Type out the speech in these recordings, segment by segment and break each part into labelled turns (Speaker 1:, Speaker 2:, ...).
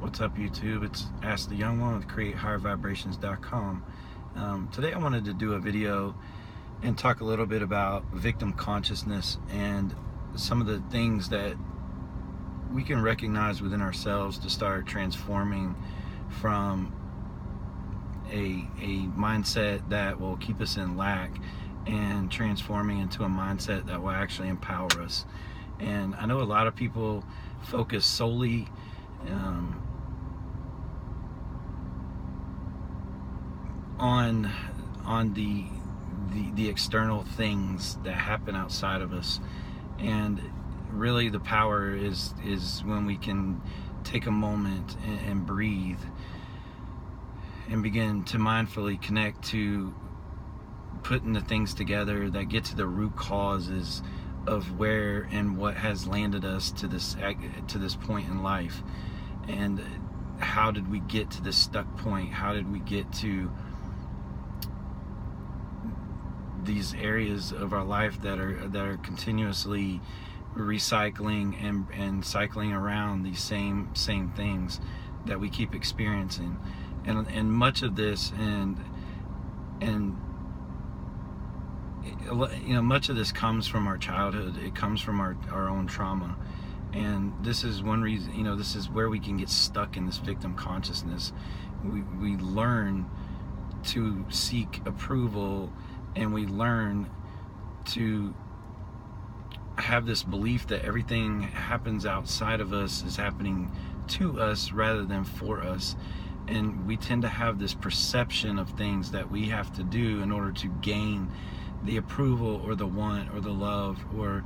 Speaker 1: What's up, YouTube? It's Ask the Young One with CreateHigherVibrations.com. Today I wanted to do a video and talk a little bit about victim consciousness and some of the things that we can recognize within ourselves to start transforming from a mindset that will keep us in lack and transforming into a mindset that will actually empower us. And I know a lot of people focus solely on the external things that happen outside of us, and really the power is when we can take a moment and breathe and begin to mindfully connect to putting the things together that get to the root causes of where and what has landed us to this point in life. And how did we get to this stuck point? How did we get to these areas of our life that are continuously recycling and cycling around these same things that we keep experiencing? And much of this much of this comes from our childhood. It comes from our own trauma. And this is one reason, this is where we can get stuck in this victim consciousness. We learn to seek approval, and we learn to have this belief that everything happens outside of us is happening to us rather than for us. And we tend to have this perception of things that we have to do in order to gain the approval or the want or the love or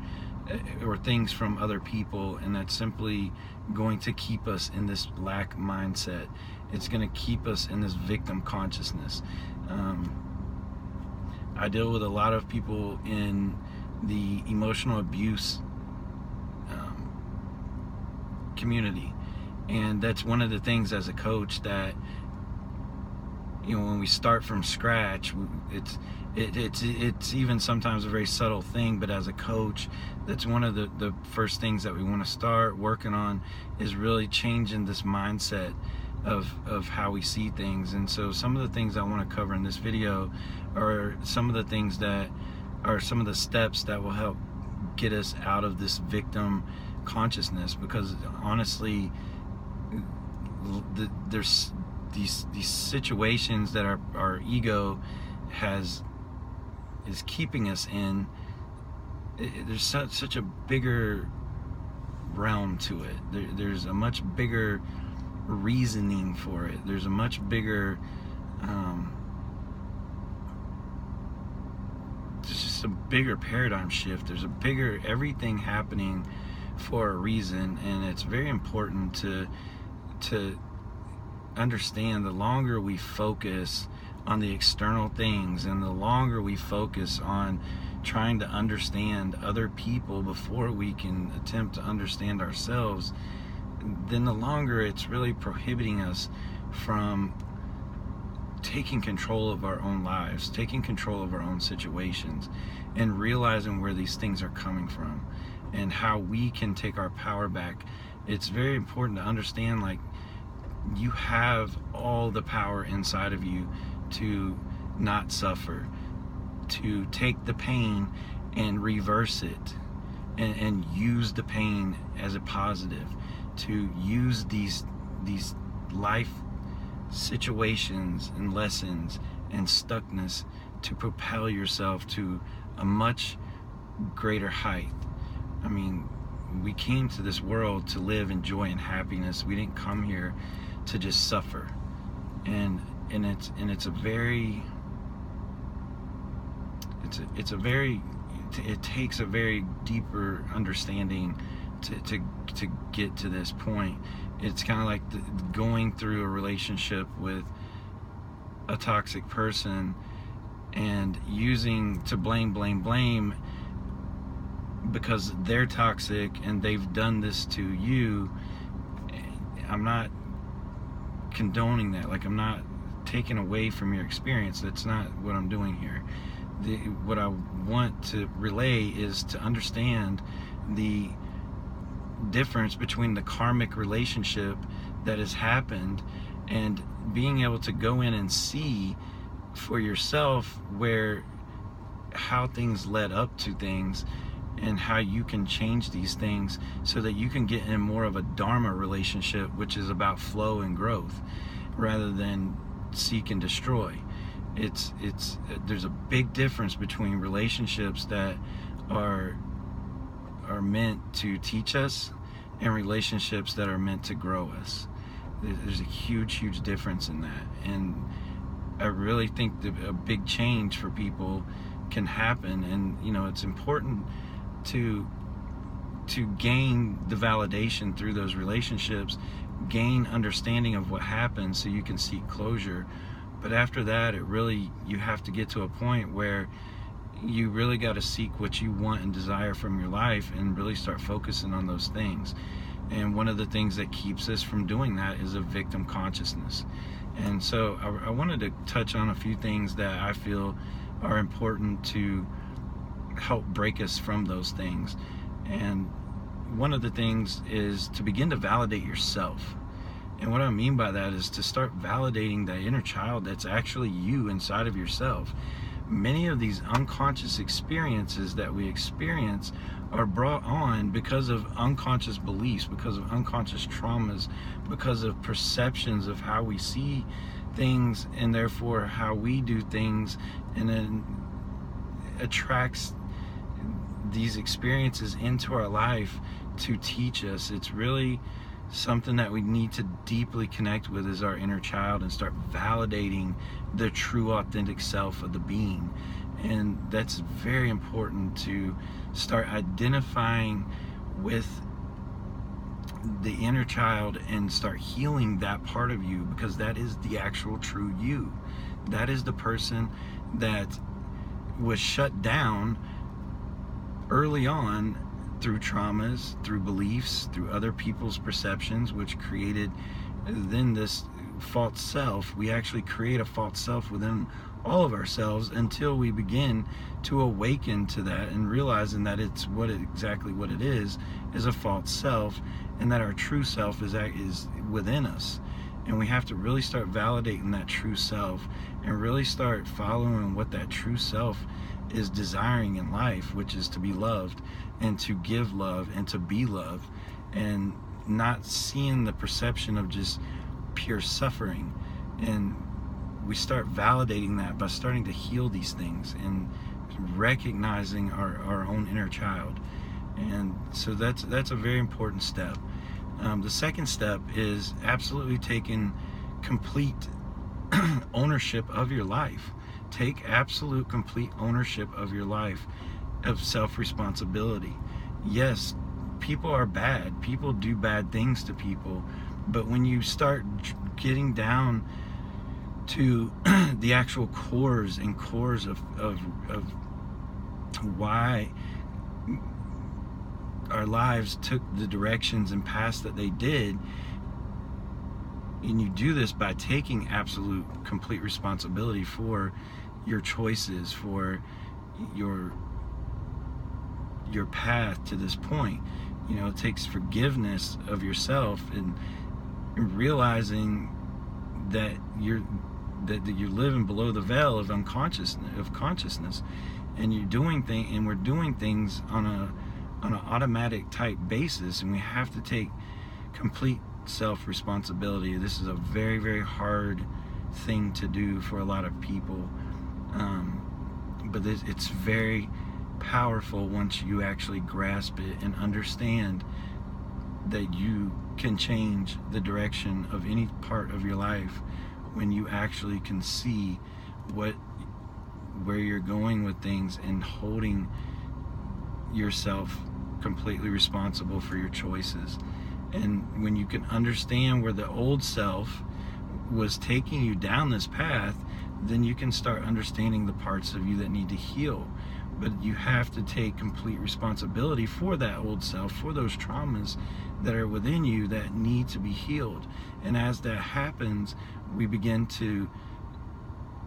Speaker 1: things from other people, and that's simply going to keep us in this lack mindset. It's going to keep us in this victim consciousness. I deal with a lot of people in the emotional abuse community, and that's one of the things as a coach that when we start from scratch, it's even sometimes a very subtle thing, but as a coach, that's one of the first things that we want to start working on, is really changing this mindset of how we see things. And so some of the things I want to cover in this video are some of the things that are some of the steps that will help get us out of this victim consciousness, because honestly, there's these situations that our ego is keeping us in. There's such a bigger realm to it. There's a much bigger reasoning for it. There's a much bigger there's just a bigger paradigm shift. There's a bigger everything happening for a reason, and it's very important to understand. The longer we focus on the external things, and the longer we focus on trying to understand other people before we can attempt to understand ourselves, then the longer it's really prohibiting us from taking control of our own lives, taking control of our own situations, and realizing where these things are coming from and how we can take our power back. It's very important to understand, like, you have all the power inside of you to not suffer, to take the pain and reverse it, and use the pain as a positive, to use these life situations and lessons and stuckness to propel yourself to a much greater height. I mean, we came to this world to live in joy and happiness. We didn't come here to just suffer. And it takes a very deeper understanding to get to this point. It's kind of like going through a relationship with a toxic person and using to blame because they're toxic and they've done this to you. I'm not condoning that. Like, I'm not taking away from your experience. That's not what I'm doing here. What I want to relay is to understand the difference between the karmic relationship that has happened, and being able to go in and see for yourself how things led up to things, and how you can change these things so that you can get in more of a dharma relationship, which is about flow and growth rather than seek and destroy. There's a big difference between relationships that are meant to teach us and relationships that are meant to grow us. There's a huge difference in that, and I really think that a big change for people can happen. And it's important to gain the validation through those relationships, gain understanding of what happened so you can seek closure. But after that, you have to get to a point where you really got to seek what you want and desire from your life and really start focusing on those things. And one of the things that keeps us from doing that is a victim consciousness. And so I wanted to touch on a few things that I feel are important to help break us from those things. And one of the things is to begin to validate yourself. And what I mean by that is to start validating that inner child that's actually you inside of yourself. Many of these unconscious experiences that we experience are brought on because of unconscious beliefs, because of unconscious traumas, because of perceptions of how we see things, and therefore how we do things, and then attracts these experiences into our life to teach us. It's really something that we need to deeply connect with, is our inner child, and start validating the true authentic self of the being. And that's very important, to start identifying with the inner child and start healing that part of you, because that is the actual true you. That is the person that was shut down early on through traumas, through beliefs, through other people's perceptions, which created then this false self. We actually create a false self within all of ourselves until we begin to awaken to that and realizing that it's exactly what it is a false self, and that our true self is within us. And we have to really start validating that true self and really start following what that true self is desiring in life, which is to be loved and to give love and to be loved, and not seeing the perception of just pure suffering. And we start validating that by starting to heal these things and recognizing our own inner child. And so that's a very important step. The second step is absolutely taking complete ownership of your life. Take absolute complete ownership of your life, of self-responsibility. Yes, people are bad. People do bad things to people. But when you start getting down to the actual cores of why our lives took the directions and paths that they did, and you do this by taking absolute complete responsibility for your choices, for your path to this point. It takes forgiveness of yourself and realizing that you're living below the veil of consciousness, and we're doing things on an automatic type basis, and we have to take complete self-responsibility. This is a very, very hard thing to do for a lot of people, but it's very powerful once you actually grasp it and understand that you can change the direction of any part of your life when you actually can see where you're going with things, and holding yourself completely responsible for your choices. And when you can understand where the old self was taking you down this path, then you can start understanding the parts of you that need to heal. But you have to take complete responsibility for that old self, for those traumas that are within you that need to be healed. And as that happens, we begin to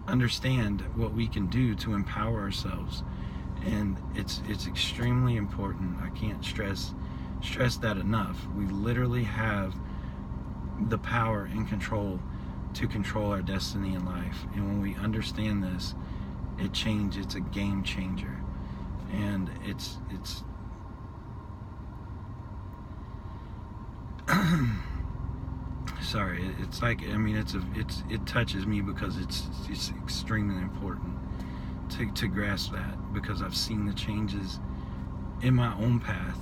Speaker 1: understand what we can do to empower ourselves. And it's extremely important. I can't stress that enough. We literally have the power and control to control our destiny in life. And when we understand this, it's a game changer. And it's sorry, it's like, I mean, it touches me because it's extremely important to grasp that, because I've seen the changes in my own path.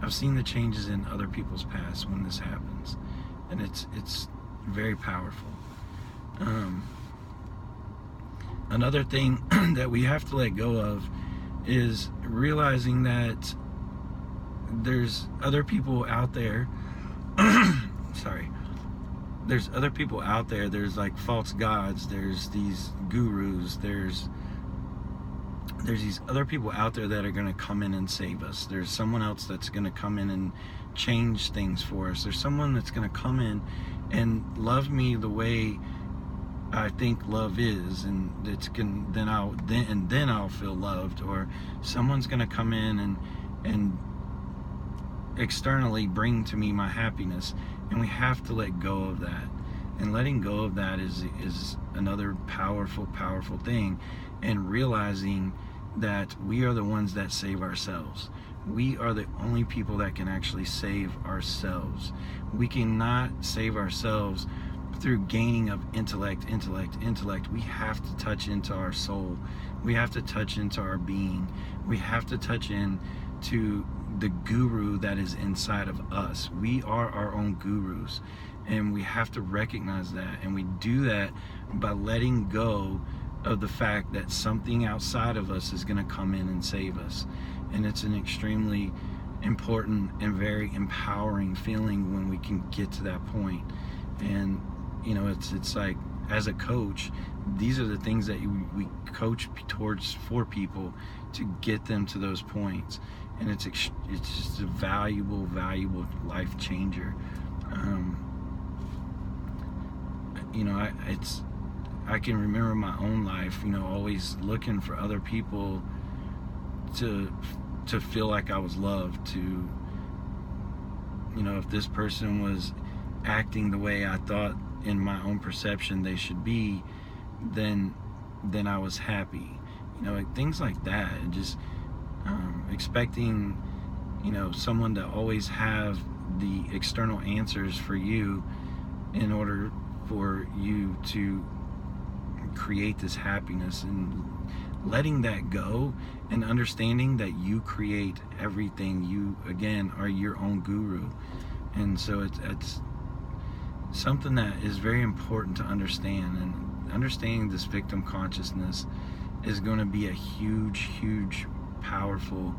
Speaker 1: I've seen the changes in other people's paths when this happens, and it's very powerful. Another thing that we have to let go of is realizing that there's other people out there sorry, there's other people out there. There's like false gods, there's these gurus, there's these other people out there that are going to come in and save us. There's someone else that's going to come in and change things for us. There's someone that's going to come in and love me the way I think love is, and then I'll feel loved. Or someone's going to come in and externally bring to me my happiness, and we have to let go of that. And letting go of that is another powerful thing, and realizing that we are the ones that save ourselves. We are the only people that can actually save ourselves. We cannot save ourselves through gaining of intellect. We have to touch into our soul. We have to touch into our being. We have to touch into the guru that is inside of us. We are our own gurus, and we have to recognize that. And we do that by letting go of the fact that something outside of us is going to come in and save us. And it's an extremely important and very empowering feeling when we can get to that point. And you know, it's like, as a coach, these are the things that we coach towards for people to get them to those points. And it's just a valuable life changer. You know, I can remember my own life, you know, always looking for other people to feel like I was loved, to, you know, if this person was acting the way I thought in my own perception they should be, then I was happy. You know, like things like that. And just expecting, you know, someone to always have the external answers for you in order for you to create this happiness, and letting that go and understanding that you create everything. You, again, are your own guru. And so it's something that is very important to understand. And understanding this victim consciousness is going to be a huge powerful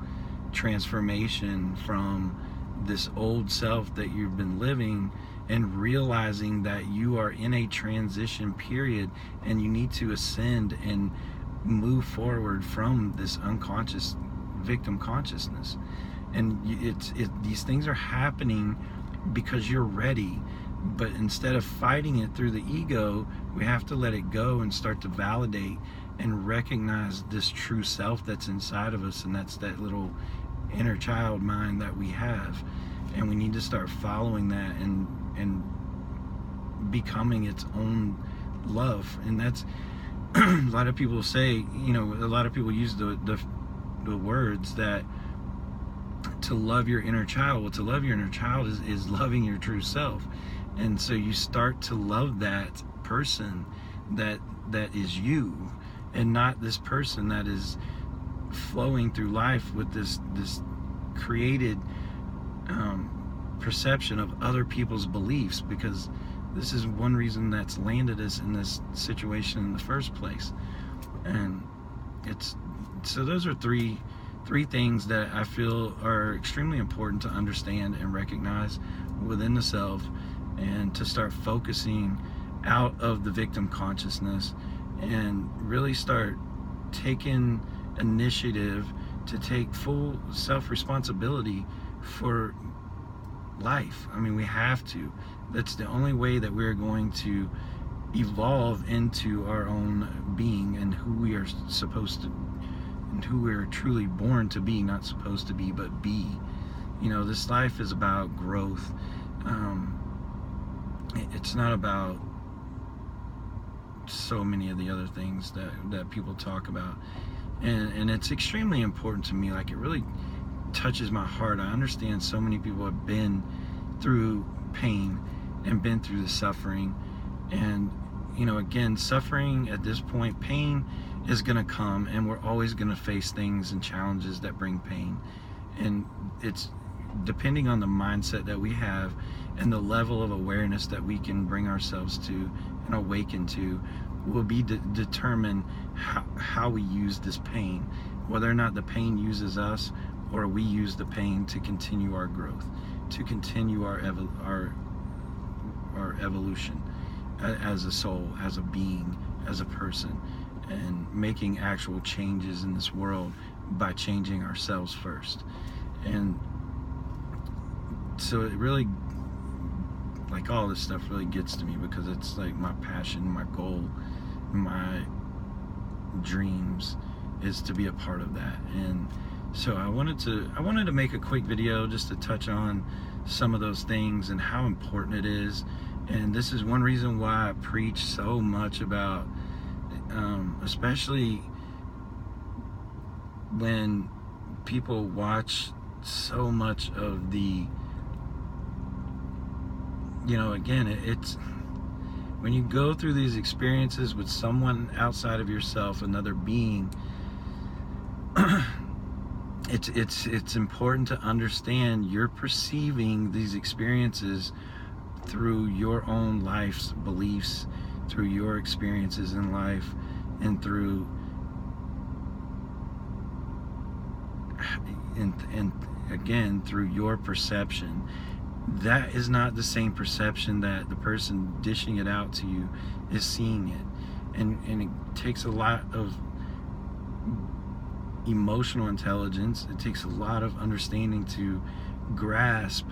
Speaker 1: transformation from this old self that you've been living, and realizing that you are in a transition period and you need to ascend and move forward from this unconscious victim consciousness. And these things are happening because you're ready. But instead of fighting it through the ego, we have to let it go and start to validate and recognize this true self that's inside of us, and that's that little inner child mind that we have. And we need to start following that and becoming its own love. And that's a lot of people say, you know, a lot of people use the words that to love your inner child. Well, to love your inner child is loving your true self. And so you start to love that person that is you, and not this person that is flowing through life with this created perception of other people's beliefs, because this is one reason that's landed us in this situation in the first place. And so those are three things that I feel are extremely important to understand and recognize within the self, and to start focusing out of the victim consciousness and really start taking initiative to take full self-responsibility for life. I mean, we have to. That's the only way that we're going to evolve into our own being and who we are supposed to, and who we're truly born to be, not supposed to be, but be. You know, this life is about growth. it's not about so many of the other things that people talk about, and it's extremely important to me. Like, it really touches my heart. I understand so many people have been through pain and been through the suffering, and again, suffering at this point, pain is going to come, and we're always going to face things and challenges that bring pain. And it's depending on the mindset that we have and the level of awareness that we can bring ourselves to and awaken to will be determine how we use this pain, whether or not the pain uses us or we use the pain to continue our growth, to continue our evolution as a soul, as a being, as a person, and making actual changes in this world by changing ourselves first. And so it really, like, all this stuff really gets to me, because it's like my passion, my goal, my dreams is to be a part of that. And so I wanted to make a quick video just to touch on some of those things and how important it is. And this is one reason why I preach so much about, especially when people watch so much of the, again, it's when you go through these experiences with someone outside of yourself, another being, it's important to understand you're perceiving these experiences through your own life's beliefs, through your experiences in life, and through and again through your perception. That is not the same perception that the person dishing it out to you is seeing it. And it takes a lot of emotional intelligence. It takes a lot of understanding to grasp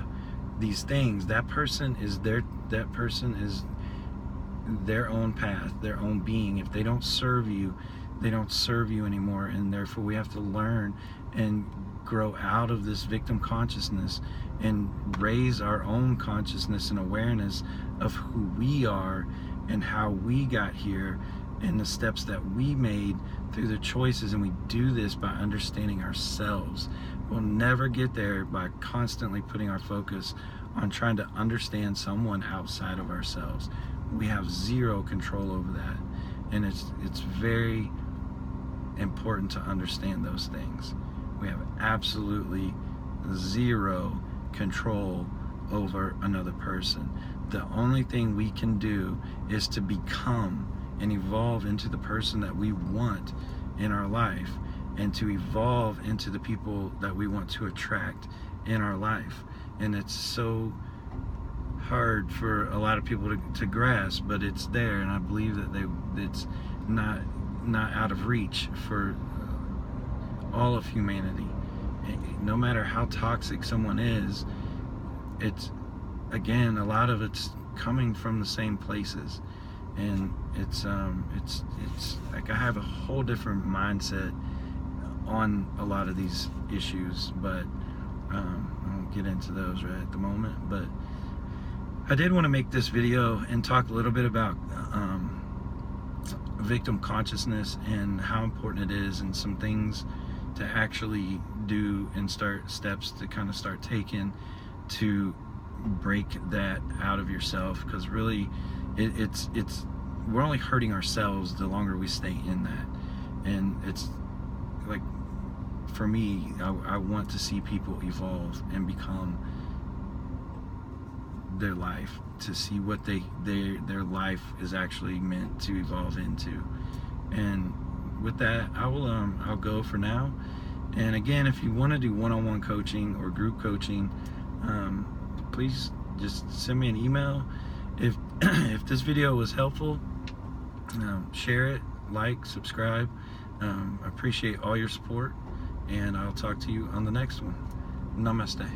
Speaker 1: these things. That person is their own path, their own being. If they don't serve you, they don't serve you anymore. And therefore we have to learn and grow out of this victim consciousness and raise our own consciousness and awareness of who we are and how we got here and the steps that we made through the choices. And we do this by understanding ourselves. We'll never get there by constantly putting our focus on trying to understand someone outside of ourselves. We have zero control over that, and it's very important to understand those things. We have absolutely zero control over another person. The only thing we can do is to become and evolve into the person that we want in our life, and to evolve into the people that we want to attract in our life. And it's so hard for a lot of people to grasp, but it's there, and I believe that it's not out of reach for all of humanity. No matter how toxic someone is, it's, again, a lot of it's coming from the same places. And it's like I have a whole different mindset on a lot of these issues, but I won't get into those right at the moment. But I did want to make this video and talk a little bit about victim consciousness and how important it is, and some things to actually do and start steps to kind of start taking to break that out of yourself. Because really it's we're only hurting ourselves the longer we stay in that. And it's like, for me, I want to see people evolve and become their life, to see what their life is actually meant to evolve into. And with that, I'll go for now. And again, if you want to do one-on-one coaching or group coaching, please just send me an email. If this video was helpful, share it, like, subscribe. I appreciate all your support, and I'll talk to you on the next one. Namaste.